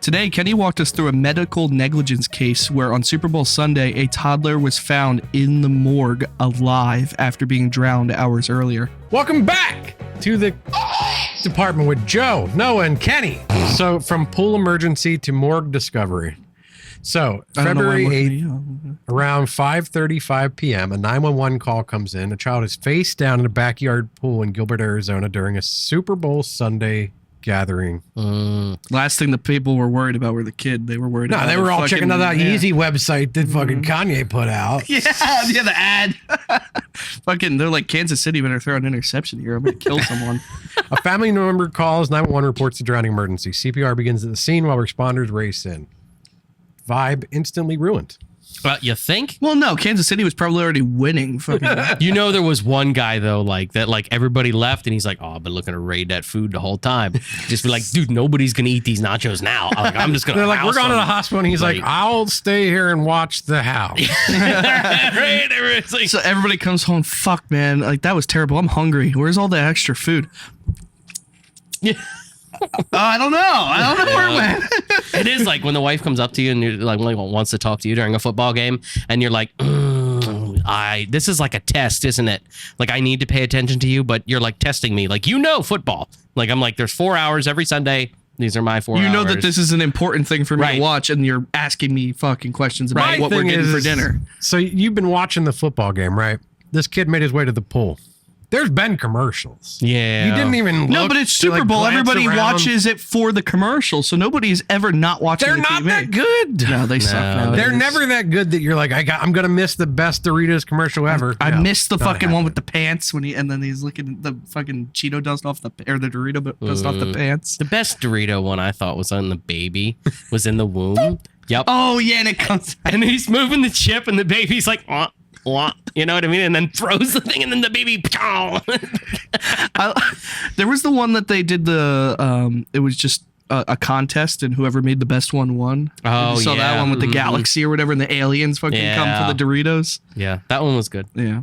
Today, Kenny walked us through a medical negligence case where on Super Bowl Sunday, a toddler was found in the morgue alive after being drowned hours earlier. Welcome back to the department with Joe, Noah, and Kenny. So from pool emergency to morgue discovery. So February 8th, around 5:35 p.m., a 911 call comes in. A child is face down in a backyard pool in Gilbert, Arizona during a Super Bowl Sunday gathering. Last thing the people were worried about were the kid. They were worried about they were all checking out that Easy website that fucking Kanye put out. Yeah, the ad. Fucking, they're like, Kansas City better throw an interception here. I'm going to kill someone. A family member calls 911, reports the drowning emergency. CPR begins at the scene while responders race in. Vibe instantly ruined. Well, you think? Well, no, Kansas City was probably already winning. You know, there was one guy though, like that, like everybody left, and he's like, "Oh, I've been looking to raid that food the whole time." Just be like, "Dude, nobody's gonna eat these nachos now. I'm just gonna." They're like, "We're going to the hospital," and he's like, "I'll stay here and watch the house." Right? Like, so everybody comes home. Fuck, man, like that was terrible. I'm hungry. Where's all the extra food? Yeah. I don't know where it went. It is like when the wife comes up to you and you're like wants to talk to you during a football game, and you're like, this is like a test, isn't it? Like I need to pay attention to you, but you're like testing me, like football. Like I'm like, there's 4 hours every Sunday. These are my 4 hours. You know that this is an important thing for me to watch, and you're asking me fucking questions about what we're getting for dinner. So you've been watching the football game, right? This kid made his way to the pool. There's been commercials. Yeah. You didn't even look. No, but it's Super Bowl. Everybody watches it for the commercials, so nobody's ever not watching They're the not TV. that good. No, they suck. Nowadays. They're never that good that you're like, I'm going to miss the best Doritos commercial ever. I missed the fucking one with the pants and then he's looking at the fucking Cheeto dust off the Dorito dust off the pants. The best Dorito one I thought was on the baby, was in the womb. Yep. Oh, yeah, and it comes. And he's moving the chip, and the baby's like, you know what I mean? And then throws the thing, and then the baby. There was the one that they did it was just a contest, and whoever made the best one won. Oh, you saw that one with the galaxy or whatever, and the aliens fucking come for the Doritos. Yeah, that one was good. Yeah.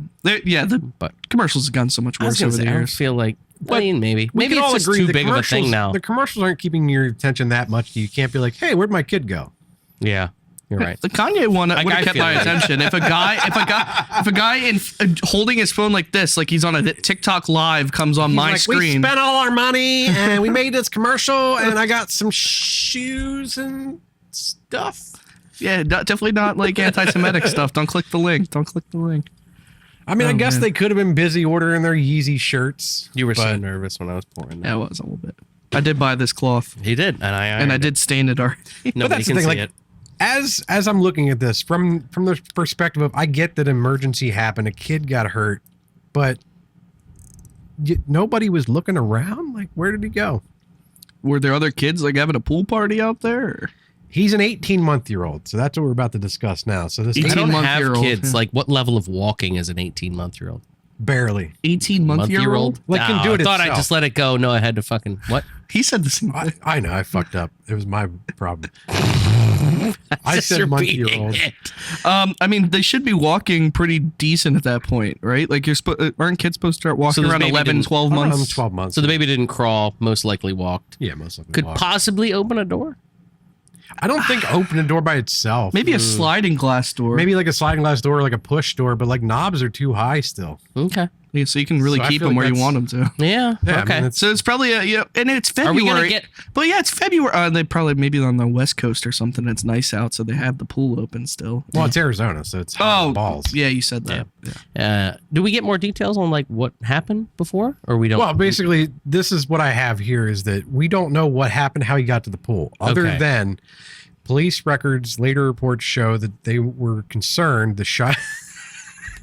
But commercials have gotten so much worse over the years. I feel like, maybe it's all just agree too big of a thing now. The commercials aren't keeping your attention that much. You can't be like, hey, where'd my kid go? Yeah. You're right. The Kanye one would have kept my attention. If a guy holding his phone like this, like he's on a TikTok live, comes on my screen. We spent all our money and we made this commercial, and I got some shoes and stuff. Yeah, definitely not like anti-Semitic stuff. Don't click the link. I mean, I guess they could have been busy ordering their Yeezy shirts. You were so nervous when I was pouring that. Yeah, I was a little bit. I did buy this cloth. He did, and I did stain it already. Nobody can see it. As I'm looking at this from the perspective of, I get that emergency happened, a kid got hurt, but nobody was looking around. Like, where did he go? Were there other kids like having a pool party out there? Or? He's an 18-month-old, so that's what we're about to discuss now. So this 18-month-year-old kids. Like, what level of walking is an 18-month-year-old? Barely. 18-month-year-old? Like, can do it I thought itself. I just let it go. No, I had to fucking what? He said the same thing. I know, I fucked up. It was my problem. I said month-year-old. I mean, they should be walking pretty decent at that point, right? Like, aren't kids supposed to start walking around 11, 12 months? Around 12 months. So the baby didn't crawl, most likely walked. Yeah, most likely Could walked. possibly open a door? I don't think open a door by itself. Maybe a sliding glass door. Maybe like a sliding glass door, like a push door, but like knobs are too high still. Okay. Yeah, so you can really keep them where you want them to. Yeah. Yeah, okay. I mean, so it's probably and it's February. Are we gonna get? But yeah, it's February. They probably maybe on the West Coast or something. It's nice out, so they have the pool open still. Well, it's Arizona, so it's hot as balls. Yeah, you said that. Yeah. Do we get more details on like what happened before, or we don't? Well, basically, this is what I have here: is that we don't know what happened, how he got to the pool, other than police records. Later reports show that they were concerned the shot.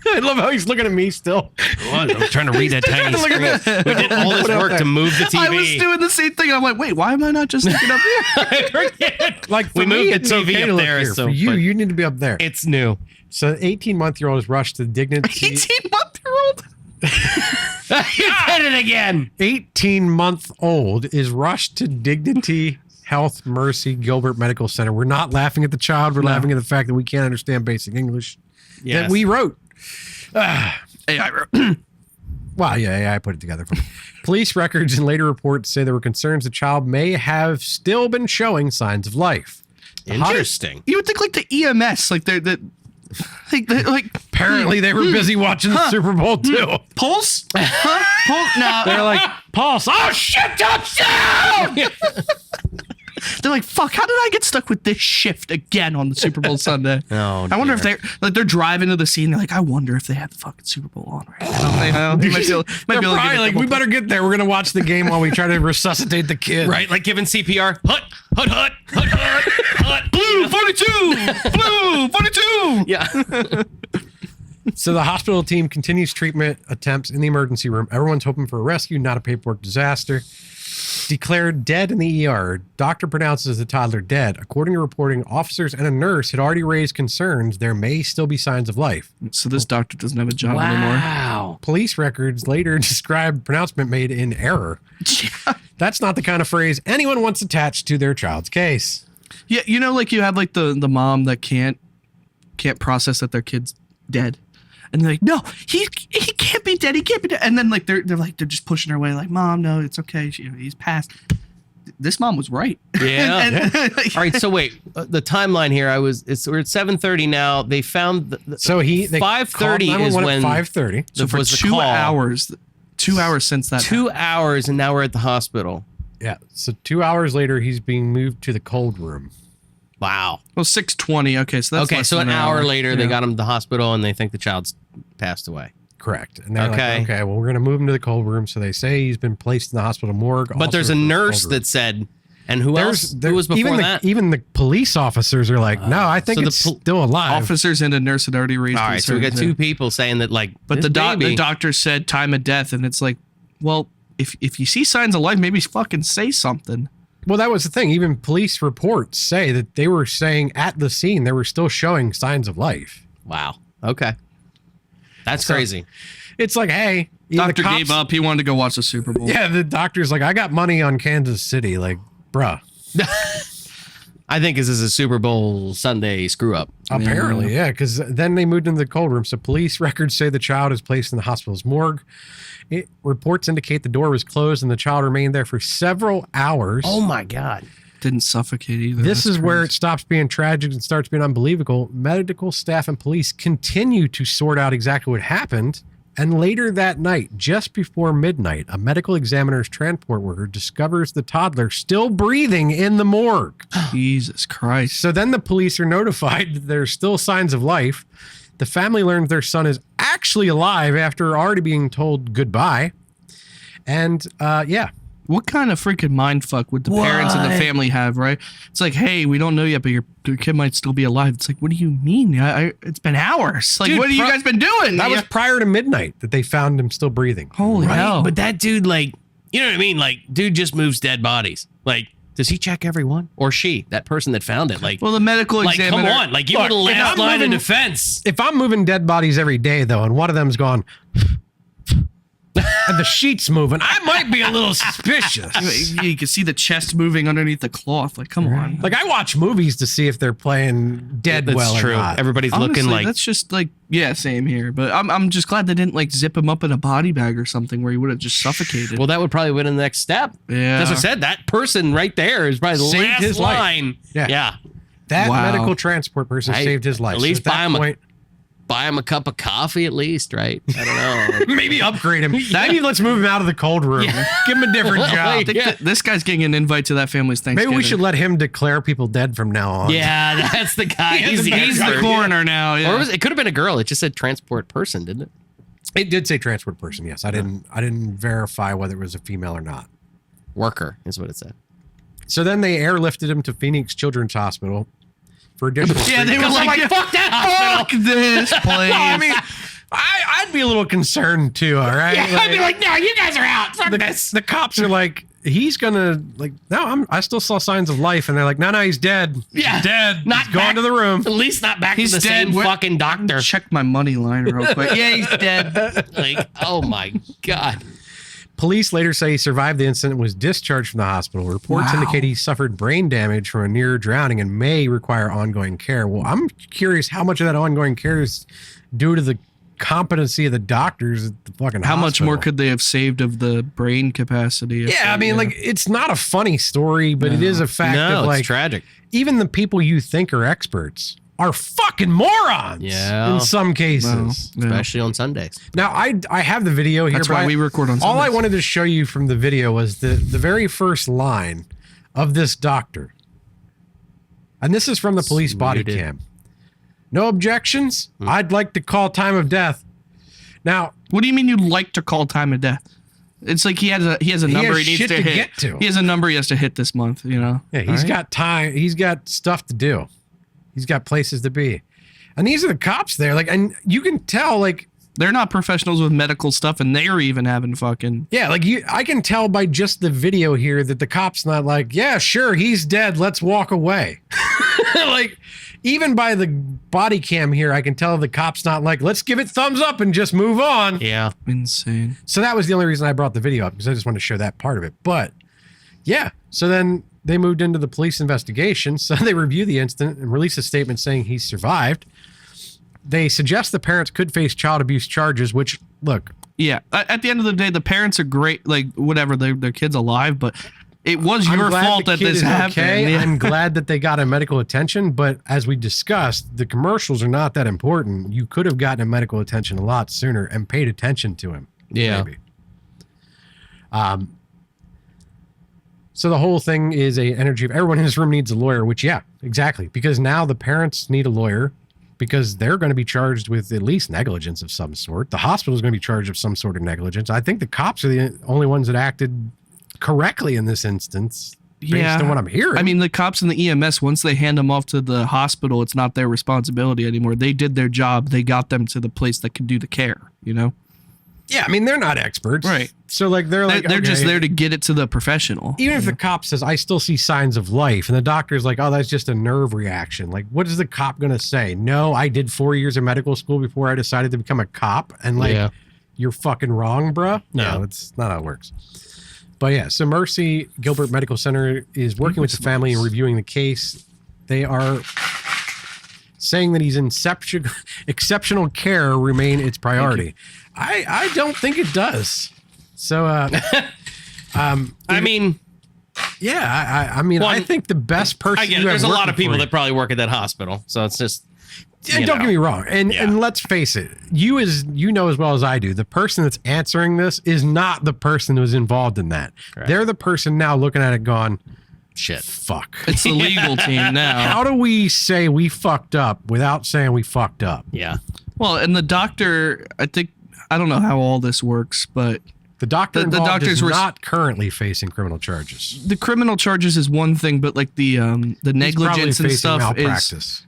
I love how he's looking at me still. I was trying to read that tiny screen. We did all this work to move the TV. I was doing the same thing. I'm like, wait, why am I not just looking up here? Like, we moved the TV okay up there. Here. So for you need to be up there. It's new. So 18-month-year-old is rushed to Dignity. 18-month-year-old? You did it again. 18-month-old is rushed to Dignity Health Mercy Gilbert Medical Center. We're not laughing at the child. We're laughing at the fact that we can't understand basic English that we wrote. AI wrote. Well, yeah, I put it together for me. Police records and later reports say there were concerns the child may have still been showing signs of life. Interesting. You would think like the EMS, like they're like Apparently they were busy watching the Super Bowl too. Pulse? Huh? Pulse? No. They're like, Pulse. Oh shit, touchdown! They're like, fuck, how did I get stuck with this shift again on the Super Bowl Sunday? Oh, I wonder if dear. they're driving to the scene. They're like, I wonder if they had the fucking Super Bowl on right now. They might be able They're to probably like, we better get there. We're gonna watch the game while we try to resuscitate the kid. Right, like giving CPR. Hut. Blue 42! Blue 42! Yeah. So the hospital team continues treatment attempts in the emergency room. Everyone's hoping for a rescue, not a paperwork disaster. Declared dead in the ER. Doctor pronounces the toddler dead. According to reporting, officers and a nurse had already raised concerns there may still be signs of life. So this doctor doesn't have a job anymore. Wow. Police records later described pronouncement made in error. That's not the kind of phrase anyone wants attached to their child's case. Yeah, you know, like you have like the mom that can't process that their kid's dead. And they're like, no, he can't be dead. He can't be dead. And then like they're just pushing her away, like, Mom, no, it's okay. He's passed. This mom was right. Yeah. All right. So wait, the timeline here. We're at 7:30 now. They found they 5:30 is when 5:30. So for was the 2 call. hours, 2 hours since that. 2 hours, and now we're at the hospital. Yeah. So 2 hours later, he's being moved to the cold room. Wow. Well, 6:20. Okay, so that's Okay, less so than an hour later, they Yeah. got him to the hospital, and they think the child's passed away. Correct. And they're Okay. like, okay, well, we're going to move him to the cold room. So they say he's been placed in the hospital morgue. But also there's a for the nurse cold room. that said, and who else? Who was before even that? Even the police officers are like, no, I think so the it's still alive. Officers and a nurse had already raised All right, so we got concerns, two people saying that, like, But this the baby- doctor said time of death, and it's like, well, if you see signs of life, maybe fucking say something. Well, that was the thing. Even police reports say that they were saying at the scene, they were still showing signs of life. Wow. Okay. That's So- crazy. It's like, hey, the Doctor cops- gave up. He wanted to go watch the Super Bowl. Yeah, the doctor's like, I got money on Kansas City. Like, bruh. I think this is a Super Bowl Sunday screw up. Apparently, yeah, because then they moved into the cold room. So police records say the child is placed in the hospital's morgue. Reports indicate the door was closed and the child remained there for several hours. Oh my God. Didn't suffocate either. This That's is where it crazy. stops being tragic and starts being unbelievable. Medical staff and police continue to sort out exactly what happened. And later that night, just before midnight, a medical examiner's transport worker discovers the toddler still breathing in the morgue. Jesus Christ. So then the police are notified that there's still signs of life. The family learns their son is actually alive after already being told goodbye. And yeah. What kind of freaking mindfuck would the parents and the family have, right? It's like, hey, we don't know yet, but your kid might still be alive. It's like, what do you mean? It's been hours. Like, Dude, what have you guys been doing? That was prior to midnight that they found him still breathing. Holy hell. But that dude, like, you know what I mean? Like, dude just moves dead bodies. Like, does he check everyone? Or she, that person that found it? Like, Well, the medical like examiner. come on. Like, you were the Look, if last I'm line of moving- defense. If I'm moving dead bodies every day, though, and one of them's gone, and the sheet's moving, I might be a little suspicious. You can see the chest moving underneath the cloth. Like, come on. Like, I watch movies to see if they're playing dead That's well true. or not. Everybody's Honestly, looking like, that's just like, yeah, same here. But I'm just glad they didn't like zip him up in a body bag or something where he would have just suffocated. well, that would probably win in the next step. Yeah. As I said, that person right there is probably the Saved last his life. line. Yeah. Yeah. That Wow. medical transport person Right. saved his life. At least So buy at him that a- point, Buy him a cup of coffee at least, right? I don't know. maybe upgrade him. Maybe let's move him out of the cold room. Give him a different job. I think Yeah. that this guy's getting an invite to that family's Thanksgiving. Maybe we should let him declare people dead from now on. Yeah, that's the guy. He's the He's the expert. coroner now. Yeah. Or it could have been a girl. It just said transport person, didn't it? It did say transport person. Yes, I didn't verify whether it was a female or not. Worker is what it said. So then they airlifted him to Phoenix Children's Hospital for additional. Yeah, they were Because I'm like, like, fuck that hospital. fuck this place. Well, I mean, I'd be a little concerned too. All right, Yeah, I'd be like, no, you guys are out. Fuck this. the cops are like, he's gonna like, no, I still saw signs of life, and they're like, no, he's dead. Yeah. He's dead. Not He's gone back- to the room. At least not back He's to the dead. same What- fucking doctor. Check my money line real quick. Yeah, he's dead. Like, oh my God. Police later say he survived the incident and was discharged from the hospital. Reports Wow. indicate he suffered brain damage from a near drowning and may require ongoing care. Well, I'm curious how much of that ongoing care is due to the competency of the doctors at the fucking How much more hospital. could they have saved of the brain capacity? Yeah, I mean, like, it's not a funny story, but it is a fact No, that, like, it's tragic. even the people you think are experts are fucking morons. Yeah. In some cases. Yeah. Especially on Sundays. Now, I have the video here. That's but why we record on all I Sundays. wanted to show you from the video was the very first line of this doctor. And this is from the police body Muted. cam. No objections? I'd like to call time of death. Now, What do you mean you'd like to call time of death? It's like he has a number has he needs shit to to hit. get to. He has a number he has to hit this month, you know? yeah, he's got time. He's got stuff to do. He's got places to be. And these are the cops there. Like, and you can tell, like, They're not professionals with medical stuff, and they're even having fucking... yeah, like I can tell by just the video here that the cop's not like, yeah, sure, he's dead. Let's walk away. Like, even by the body cam here, I can tell the cop's not like, let's give it thumbs up and just move on. Yeah. Insane. So that was the only reason I brought the video up, because I just wanted to show that part of it. But yeah, so then they moved into the police investigation. So they review the incident and release a statement saying he survived. They suggest the parents could face child abuse charges, which, look, Yeah. At the end of the day, the parents are great, like, whatever, their kid's alive, but it was I'm your glad fault the that kid this is happened. okay. Yeah. I'm glad that they got a medical attention, but as we discussed, the commercials are not that important. You could have gotten a medical attention a lot sooner and paid attention to him. Yeah. Maybe. So the whole thing is a energy of everyone in this room needs a lawyer, which, yeah, exactly. Because now the parents need a lawyer because they're going to be charged with at least negligence of some sort. The hospital is going to be charged with some sort of negligence. I think the cops are the only ones that acted correctly in this instance, based on what I'm hearing. I mean, the cops and the EMS, once they hand them off to the hospital, it's not their responsibility anymore. They did their job. They got them to the place that can do the care, you know? yeah, I mean, they're not experts. Right. So, like, they're Just okay. there to get it to the professional. Even if the cop says, I still see signs of life, and the doctor's like, oh, that's just a nerve reaction. Like, what is the cop going to say? No, I did 4 years of medical school before I decided to become a cop. And, like, Yeah. you're fucking wrong, bruh. No, Yeah. it's not how it works. But, yeah, so Mercy Gilbert Medical Center is working with the family and reviewing the case. They are saying that he's in exceptional care remain its priority. I don't think it does. So, I mean, yeah, I mean, Well, I think the best person. I get it. you have There's a lot working of people for you- that probably work at that hospital. So it's just. And don't get me wrong, and Yeah. and let's face it, you know as well as I do, the person that's answering this is not the person who was involved in that. Correct. They're the person now looking at it, going, Shit. "Fuck." It's the legal team now. How do we say we fucked up without saying we fucked up? Yeah. Well, and the doctor, I don't know how all this works, but The doctor The involved doctors is were- not currently facing criminal charges. the criminal charges is one thing, but like the He's probably negligence and facing stuff is malpractice.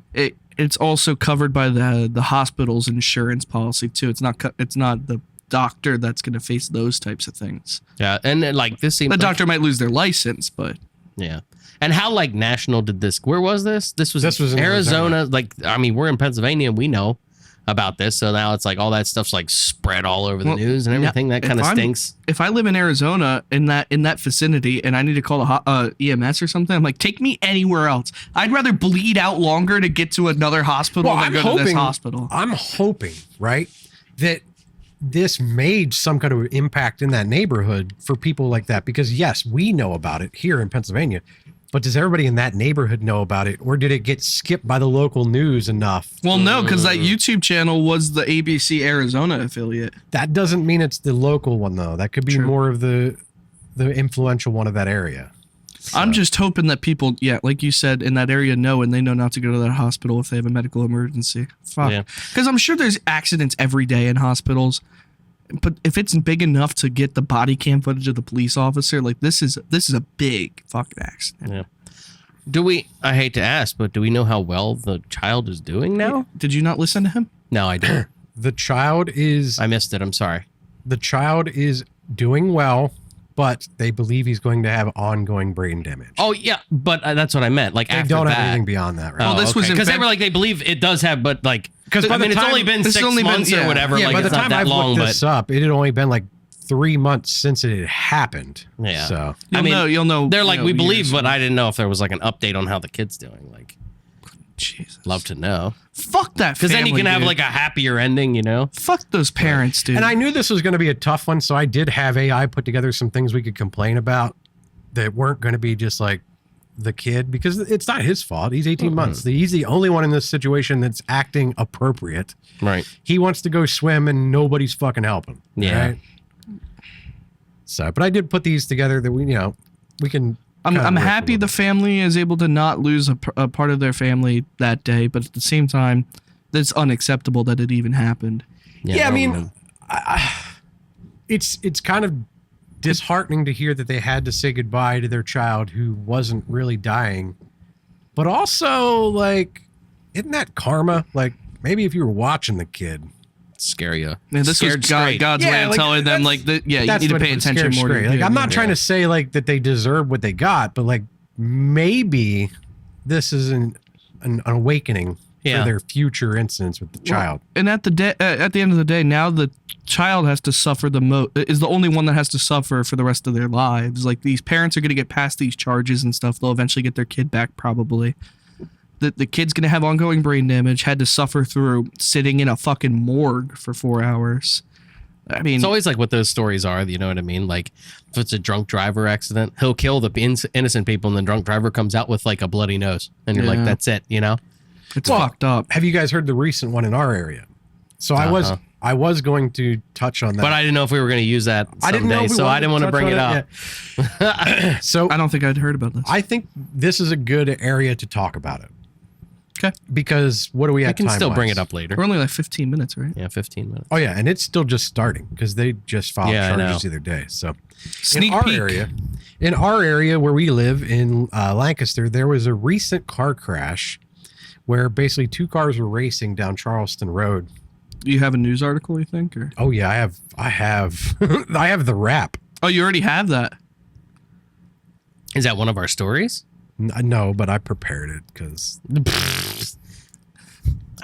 it's also covered by the hospital's insurance policy too. It's not the doctor that's going to face those types of things. Yeah. And then, like, this seems. The like- doctor might lose their license, but Yeah. And how, like, national did this? Where was this? This was in Arizona. Like, I mean, we're in Pennsylvania. We know about this. So now it's like all that stuff's like spread all over the Well, news and everything. That if kind of I'm- stinks. if I live in Arizona in that vicinity and I need to call a EMS or something, I'm like, take me anywhere else. I'd rather bleed out longer to get to another hospital than go to this hospital. I'm hoping, right, that this made some kind of impact in that neighborhood for people like that. Because yes, we know about it here in Pennsylvania, but does everybody in that neighborhood know about it, or did it get skipped by the local news enough? Well, no, because that YouTube channel was the ABC Arizona affiliate. That doesn't mean it's the local one though. That could be True. more of the influential one of that area. I'm just hoping that people, yeah, like you said, in that area know, and they know not to go to that hospital if they have a medical emergency. Fuck. Yeah. Because I'm sure there's accidents every day in hospitals. But if it's big enough to get the body cam footage of the police officer, like this is a big fucking accident. Yeah. I hate to ask, but do we know how well the child is doing now? Did you not listen to him? No, I didn't. The child is I missed it. I'm sorry. doing well, but they believe he's going to have ongoing brain damage. Oh, yeah. But that's what I meant. Like, They after don't that. have anything beyond that, right? Well, this was in because they Feb- were like, they believe it does have, but like, because by I the mean, it's time- only been it's 6 only been- months or yeah. whatever. Yeah, like, by the it's time not that I've long, looked but this up, it had only been like 3 months since it had happened. Yeah. So You'll know. they're like, you know, we believe, years. but I didn't know if there was like an update on how the kid's doing. Like, Jesus. Love to know. Fuck that. Because then you can have dude. like a happier ending, you know? Fuck those parents, dude. And I knew this was going to be a tough one, so I did have AI put together some things we could complain about that weren't going to be just like the kid, because it's not his fault. He's 18 months. He's the only one in this situation that's acting appropriate. Right. He wants to go swim and nobody's fucking helping. Yeah. Right? So, but I did put these together that we can. I'm happy the family is able to not lose a part of their family that day, but at the same time, it's unacceptable that it even happened. Yeah, I mean, it's kind of disheartening to hear that they had to say goodbye to their child who wasn't really dying, but also like, isn't that karma? Like maybe if you were watching the kid, scare you. Man, this was God's way of telling them like that. Yeah, you need to pay attention more. Like I'm not trying to say like that they deserve what they got, but like maybe this is an awakening for their future incidents with the child. And at the end of the day, now the child has to suffer is the only one that has to suffer for the rest of their lives. Like these parents are going to get past these charges and stuff. They'll eventually get their kid back probably. The kid's going to have ongoing brain damage, had to suffer through sitting in a fucking morgue for 4 hours. I mean, it's always like what those stories are. You know what I mean? Like if it's a drunk driver accident, he'll kill the innocent people and the drunk driver comes out with like a bloody nose. And you're like, that's it, you know? It's fucked up. Have you guys heard the recent one in our area? So I was going to touch on that. But I didn't know if we were going to use that someday, I didn't know so I didn't want to bring it up. So I don't think I'd heard about this. I think this is a good area to talk about it. Okay. Because what do we have? I can still bring it up later. We're only like 15 minutes, right? Yeah, 15 minutes. Oh yeah, and it's still just starting because they just filed charges the other day. So Sneak peek. In our area where we live in Lancaster, there was a recent car crash where basically 2 cars were racing down Charleston Road. You have a news article, you think? Or? Oh yeah, I have I have the wrap. Oh, you already have that. Is that one of our stories? No, but I prepared it because.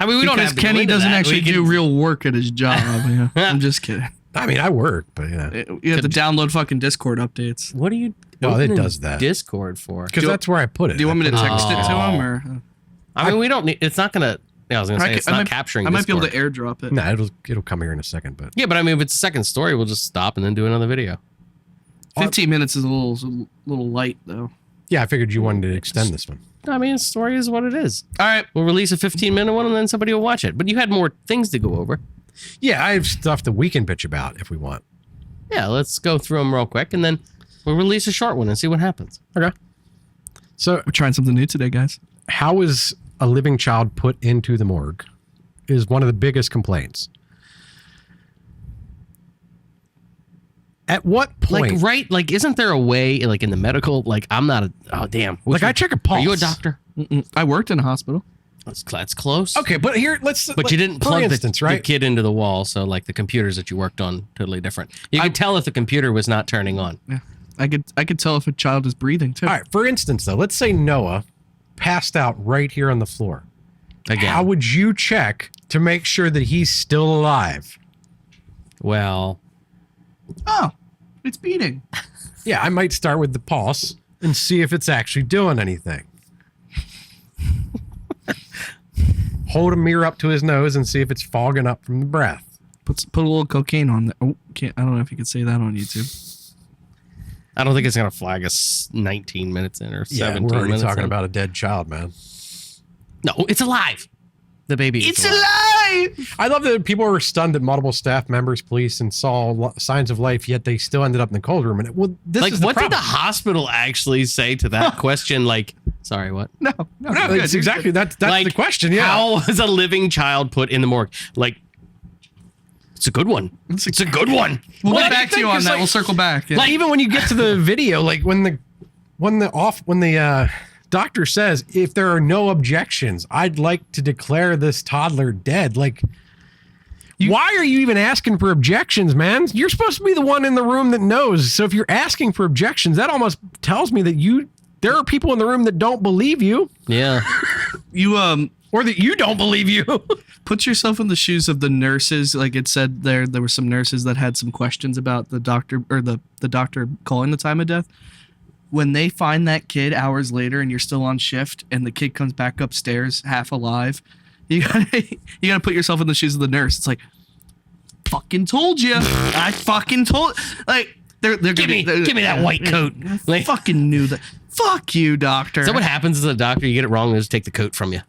I mean, we don't have to Kenny go into doesn't that. actually do real work at his job. Yeah. I'm just kidding. I mean, I work, but You have to download fucking Discord updates. What do you? Well, it opening does that. Discord for? Because that's where I put it. Do you want me to text it to him or? I mean, we don't need. It's not gonna. Yeah, I was gonna say it's not capturing. I might be able to Discord. airdrop it. No, it'll come here in a second, but Yeah, but I mean, if it's a second story, we'll just stop and then do another video. 15 minutes is a little light though. yeah, I figured you wanted to extend this one. I mean, the story is what it is. All right. We'll release a 15-minute one and then somebody will watch it. But you had more things to go over. Yeah, I have stuff that we can bitch about if we want. Yeah, let's go through them real quick and then we'll release a short one and see what happens. Okay. So, We're trying something new today, guys. how is a living child put into the morgue is one of the biggest complaints. At what point? Like, right? Like, isn't there a way, like in the medical, like, I'm not a, oh, damn. Like, I check a pulse. Are you a doctor? I worked in a hospital. That's close. Okay, but here, let's. But you didn't for plug instance, the right? kid into the wall, so like the computers that you worked on, totally different. You could tell if the computer was not turning on. Yeah. I could tell if a child is breathing too. All right, for instance, though, let's say Noah passed out right here on the floor. Again. How would you check to make sure that he's still alive? Well, Oh, it's beating. Yeah, I might start with the pulse and see if it's actually doing anything. Hold a mirror up to his nose and see if it's fogging up from the breath. Put a little cocaine on there. Oh, I don't know if you could say that on YouTube. I don't think it's gonna flag us 19 minutes in or 17 Yeah, we're already minutes talking in. about a dead child, man. No, it's alive. The baby. It's alive. I love that people were stunned that multiple staff members, police, and saw signs of life, yet they still ended up in the cold room. And this Like, is the what did the problem. hospital actually say to that question? Like, sorry, what? No, No, you're it's good. exactly that's Like, the question. Yeah, How was a living child put in the morgue? Like, it's a good one. It's a good one. We'll Well, get I back to think you on it's that. like- We'll circle back. Yeah. like even when you get to the video, like when the doctor says, if there are no objections, I'd like to declare this toddler dead. Like, why are you even asking for objections, man? You're supposed to be the one in the room that knows. So if you're asking for objections, that almost tells me that there are people in the room that don't believe you, Yeah. you or that you don't believe you. put yourself in the shoes of the nurses. Like it said there were some nurses that had some questions about the doctor or the doctor calling the time of death. when they find that kid hours later and you're still on shift and the kid comes back upstairs half alive, you gotta put yourself in the shoes of the nurse. It's like, fucking told you. I fucking told. Like, they're Give me that white coat. I fucking knew that. Fuck you, doctor. So what happens as a doctor? You get it wrong, they just take the coat from you.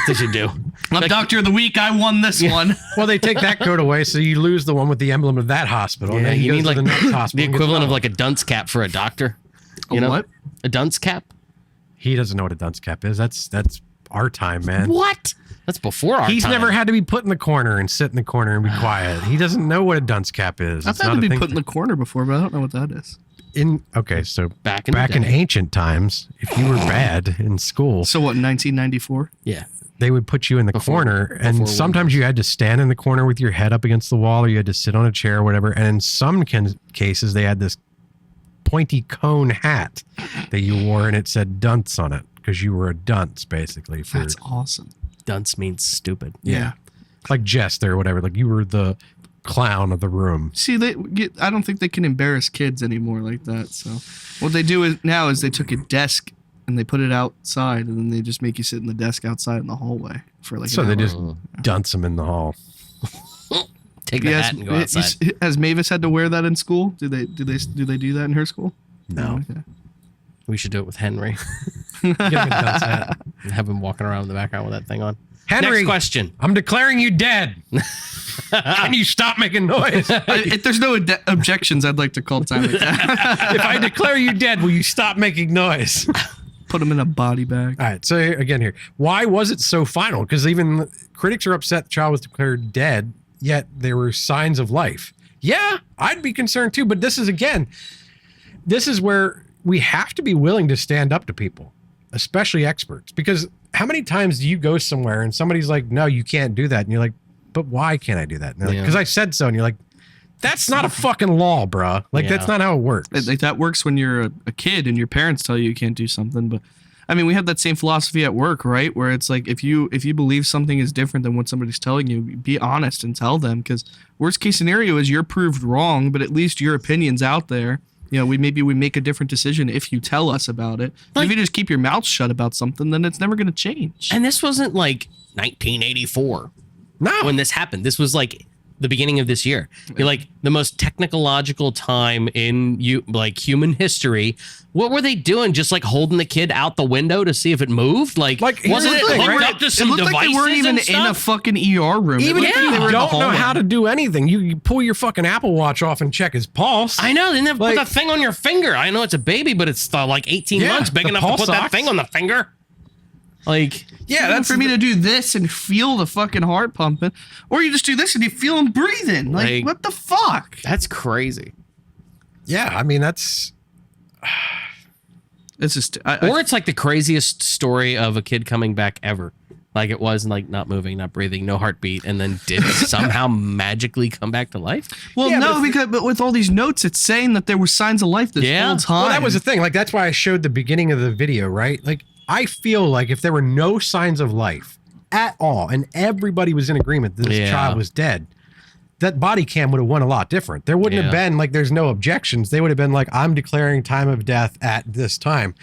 That's what you do. I'm doctor of the week. I won this one. Well, they take that coat away, so you lose the one with the emblem of that hospital. Yeah, And then he you goes need to like the next hospital the and gets equivalent of another like a dunce cap for a doctor. You know what? A dunce cap? He doesn't know what a dunce cap is. That's our time, man. What? That's before our He's time. never had to be put in the corner and sit in the corner and be quiet. He doesn't know what a dunce cap is. I've It's had not to a be thing put in the corner before, but I don't know what that is. So Back in the in day. ancient times, if you were bad in school, So what, in 1994? Yeah. they would put you in the corner, and before sometimes you had to stand in the corner with your head up against the wall, or you had to sit on a chair or whatever. And in some cases, they had this pointy cone hat that you wore, and it said dunce on it because you were a dunce, basically. That's awesome. Dunce means stupid. Yeah. Like jester or whatever. Like you were the clown of the room. See, I don't think they can embarrass kids anymore like that. So what they do now is they took a desk and they put it outside, and then they just make you sit in the desk outside in the hallway for like. So an they hour. just dunce them in the hall. Take the hat and go outside. Has Mavis had to wear that in school? Do they do that in her school? No. Oh, okay. We should do it with Henry. Give him a dunce hat. And have him walking around in the background with that thing on. Henry, Next question. I'm declaring you dead. Can you stop making noise? If there's no objections, I'd like to call time like that. If I declare you dead, will you stop making noise? Put him in a body bag. All right. So again here, why was it so final? Because even critics are upset the child was declared dead, yet there were signs of life. Yeah, I'd be concerned too. But this is where we have to be willing to stand up to people, especially experts. Because how many times do you go somewhere and somebody's like, no, you can't do that. And you're like, but why can't I do that? And they're like, because I said so. And you're like, that's not a fucking law, bruh. Like, that's not how it works. Like that works when you're a kid and your parents tell you can't do something. But I mean, we have that same philosophy at work, right? Where it's like, if you believe something is different than what somebody's telling you, be honest and tell them. Because worst case scenario is you're proved wrong, but at least your opinion's out there. You know, we make a different decision if you tell us about it. But if you just keep your mouth shut about something, then it's never going to change. And this wasn't like 1984 No. when this happened. This was like the beginning of this year. You're like the most technological time in human history. What were they doing? Just like holding the kid out the window to see if it moved? Like wasn't it hooked up to some it looked like they weren't even in a fucking ER room. Even if you they were in the don't know hallway. how to do anything, you pull your fucking Apple Watch off and check his pulse. I know. They never Like- put that thing on your finger. I know it's a baby, but it's like 18 Yeah, months, big the enough to pulse put that ox. thing on the finger. Like, Yeah, that's for me to do this and feel the fucking heart pumping, or you just do this and you feel him breathing. Like what the fuck? that's crazy. Yeah, I mean, that's... It's just, Or it's like the craziest story of a kid coming back ever. Like it was like not moving, not breathing, no heartbeat, and then did somehow magically come back to life. well, Yeah, no, but with all these notes, it's saying that there were signs of life this whole time. Well, that was the thing. Like, that's why I showed the beginning of the video, right? Like, I feel like if there were no signs of life at all, and everybody was in agreement that this child was dead, that body cam would have won a lot different. There wouldn't have been like, there's no objections. They would have been like, I'm declaring time of death at this time.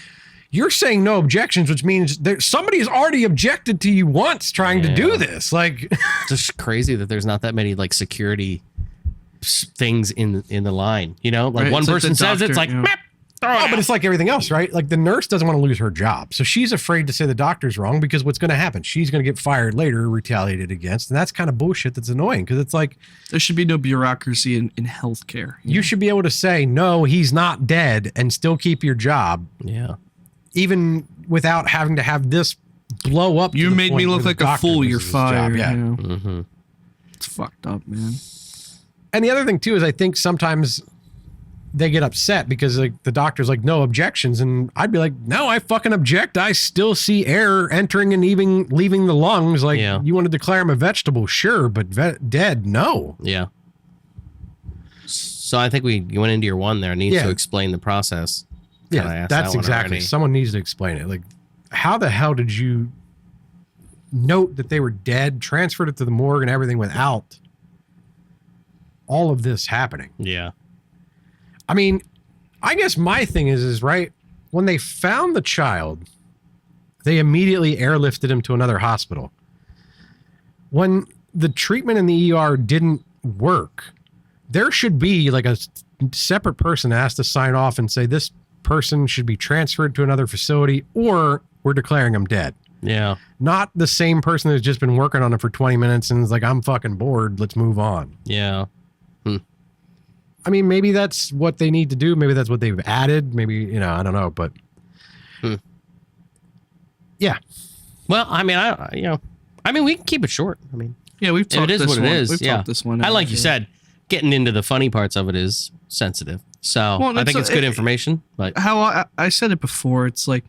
You're saying no objections, which means somebody has already objected to you once trying to do this. Like, It's just crazy that there's not that many like security things in the line. You know, like Right, one it's like person the says doctor, it's like, yeah. "Meh, throw it oh, out." but it's like everything else, right? Like the nurse doesn't want to lose her job. So she's afraid to say the doctor's wrong because what's going to happen? She's going to get fired later, retaliated against. And that's kind of bullshit that's annoying because it's like, There should be no bureaucracy in healthcare. you should be able to say, no, he's not dead and still keep your job, yeah. even without having to have this blow up. You to the made point me where look the like a doctor fool. loses You're his job. fired. Yeah. You know? Mm-hmm. It's fucked up, man. And the other thing too is I think sometimes they get upset because like the doctor's like, no objections. And I'd be like, no, I fucking object. I still see air entering and even leaving the lungs. Like, you want to declare him a vegetable? Sure. But dead? No. Yeah. So I think you went into your one there. Needs to explain the process. Kinda Yeah, asked that's that one exactly. already. Someone needs to explain it. Like, how the hell did you note that they were dead, transferred it to the morgue and everything without all of this happening? Yeah. I mean, I guess my thing is right, when they found the child, they immediately airlifted him to another hospital. When the treatment in the ER didn't work, there should be like a separate person that has to sign off and say this person should be transferred to another facility or we're declaring him dead. Yeah. Not the same person that's just been working on it for 20 minutes and is like, I'm fucking bored. Let's move on. Yeah. I mean, maybe that's what they need to do. Maybe that's what they've added. Maybe, I don't know, but yeah. Well, I mean, we can keep it short. I mean, yeah, we've talked it is this what one. it is. We've yeah. talked this one. I like you said, getting into the funny parts of it is sensitive. So I think it's good information. But how I said it before, it's like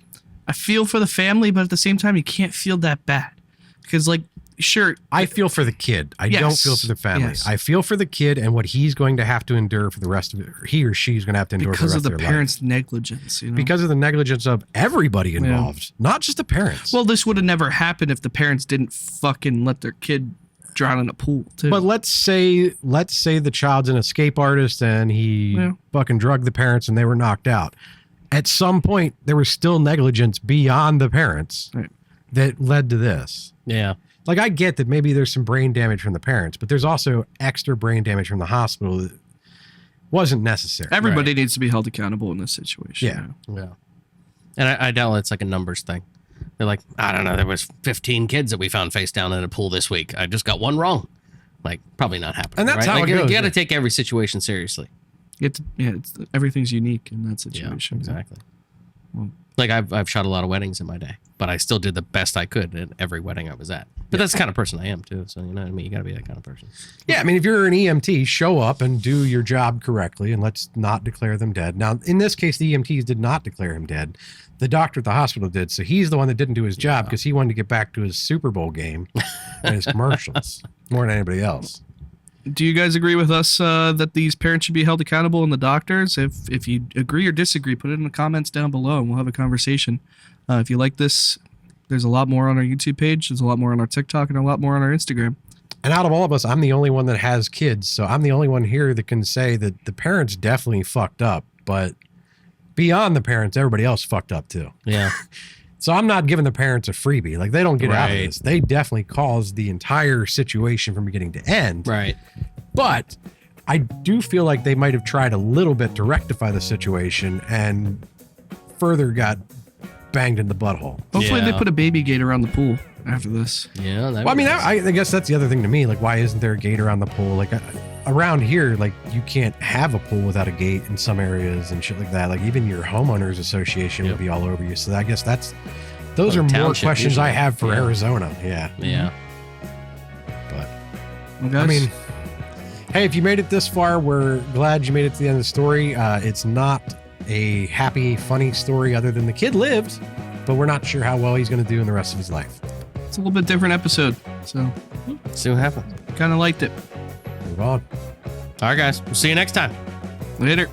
I feel for the family, but at the same time, you can't feel that bad because, like, sure, I feel for the kid. I don't feel for the family. Yes. I feel for the kid and what he's going to have to endure for the rest of it. Or he or she's going to have to endure because for of the the rest of their parents' life. negligence. Because of the negligence of everybody involved, not just the parents. Well, this would have never happened if the parents didn't fucking let their kid drown in a pool too. But let's say the child's an escape artist and he fucking drugged the parents and they were knocked out. At some point, there was still negligence beyond the parents that led to this. yeah. Like, I get that maybe there's some brain damage from the parents, but there's also extra brain damage from the hospital that wasn't necessary. Everybody needs to be held accountable in this situation. Yeah. And I doubt it's like a numbers thing. They're like, I don't know, there was 15 kids that we found face down in a pool this week. I just got one wrong. Like, probably not happening. And that's how it goes. You got to take every situation seriously. Everything's unique in that situation. Yeah, exactly. Like I've shot a lot of weddings in my day, but I still did the best I could at every wedding I was at. But that's the kind of person I am too. So you know what I mean? You got to be that kind of person. Yeah, I mean, if you're an EMT, show up and do your job correctly, and let's not declare them dead. Now, in this case, the EMTs did not declare him dead. The doctor at the hospital did, so he's the one that didn't do his job because he wanted to get back to his Super Bowl game and his commercials more than anybody else. Do you guys agree with us that these parents should be held accountable and the doctors? If you agree or disagree, put it in the comments down below and we'll have a conversation. If you like this, there's a lot more on our YouTube page. There's a lot more on our TikTok and a lot more on our Instagram. And out of all of us, I'm the only one that has kids. So I'm the only one here that can say that the parents definitely fucked up. But beyond the parents, everybody else fucked up too. Yeah. So I'm not giving the parents a freebie. Like, they don't get out of this. They definitely caused the entire situation from beginning to end. Right. But I do feel like they might have tried a little bit to rectify the situation and further got banged in the butthole. Hopefully they put a baby gate around the pool after this. Yeah. Well, I mean, I guess that's the other thing to me. Like, why isn't there a gate around the pool? Like, around here, like, you can't have a pool without a gate in some areas and shit like that. Like, even your homeowners association would be all over you. So I guess those are more questions I have for Arizona. Yeah. Yeah. But I mean, hey, if you made it this far, we're glad you made it to the end of the story. It's not a happy, funny story other than the kid lived, but we're not sure how well he's going to do in the rest of his life. It's a little bit different episode, so see what happens. Kind of liked it. Move on. All right, guys. We'll see you next time. Later.